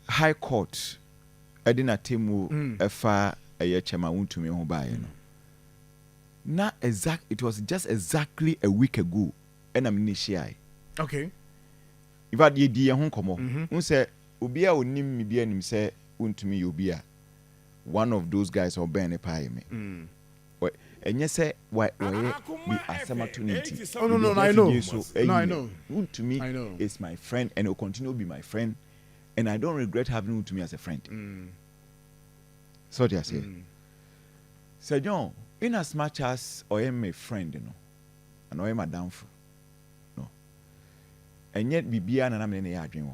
high court edina temu efa chema Wontumi ho bae no na it was just exactly a week ago and I'm initiate. Okay. If I did the home come on, say Ubia would name me be and say Wontumi Ubia. One of those guys or Ben a pie me. And yes, say why we are opportunity. Oh no, I know. So, no, I know. Wontumi is my friend and will continue to be my friend, and I don't regret having Wontumi as a friend. So just say, Sir John, in as much as I am a friend, you know, and I am a downfall, no, and yet Bibia and I'm in a dream,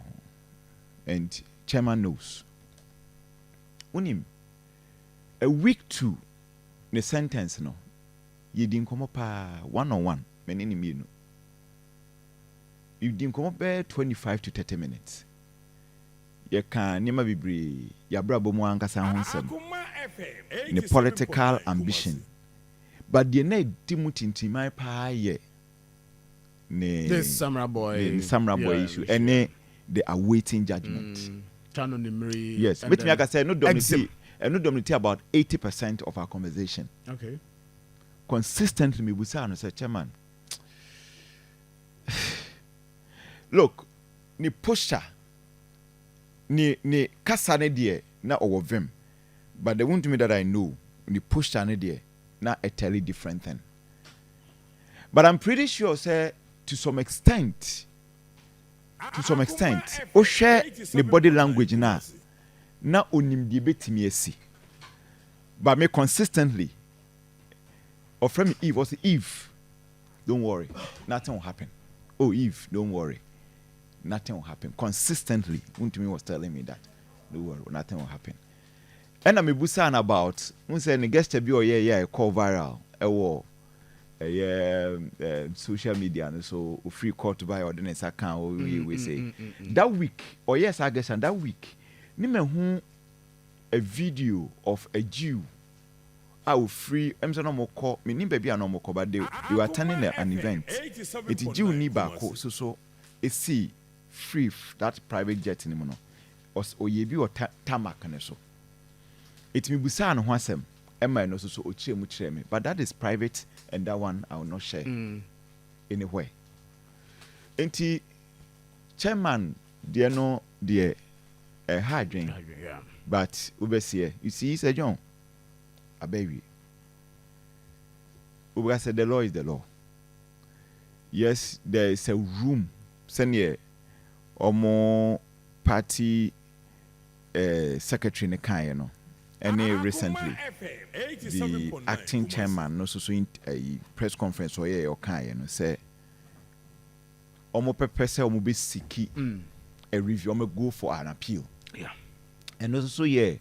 and chairman knows. Unim a week to the sentence, no, you didn't come up 1-on-1, many me no. You didn't come up 25 to 30 minutes. You can never be brave. Ya brabo mo ankasa honsem. The political ambition. But the need timutinti my pa ye. This Samurai boy issue. And they are waiting judgment. Yes, but me I can say no dominate. And no dominate about 80% of our conversation. Okay. Consistently, me busa no say chairman. Look, ni pusher. Ni kasa ne die na ovem. But the Wontumi that I know, ni pusher ne die na a totally different thing. But I'm pretty sure, say, to some extent, o share the body language na onim di betimi esi. But me consistently, or from me Eve, was Eve, don't worry, nothing will happen. Oh Eve, don't worry, nothing will happen. Consistently, Wontumi was telling me that, don't worry, nothing will happen. And I'm busan about, say the guest be or call viral, social media, and so free call to buy ordinance account. We say that week, or yes, I guess, and that week, Nime a video of a Jew. I will free. I'm saying no more call. Me ni baby no more call, but they were attending an event. It's Jew ni baako so see free that private jet ni mo no. Or ye bi or tamak ne so. It me busa no ho asem. Emma no so ochie mu kire me. But that is private and that one I will not share anywhere. Enti chairman dear no dear a hard drink. Yeah. But Ubesie, you see, Sir John, a baby. Uber said the law is the law. Yes, there is a room, senior or more party secretary in the kind, you know. And recently, the acting chairman, no so in a press conference or kind, you know, say, Omo Pepese Omo be siki a review, Omo go for an appeal. Yeah. And also, yeah,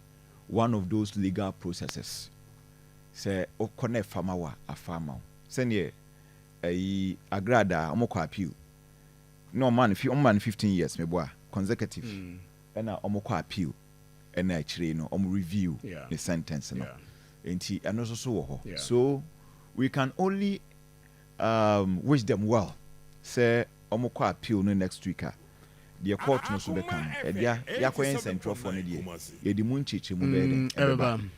one of those legal processes. Say, o connect farmer a farmer. Send ye a agrada, omo appeal. No man, if you man 15 years, me boy, consecutive. And now omo appeal. And actually, no, review the sentence. No. And also so. So we can only wish them well. Say, omo appeal no next week. The court no so become. Ya ko en central for ne die. Ye di munchichi mu be den.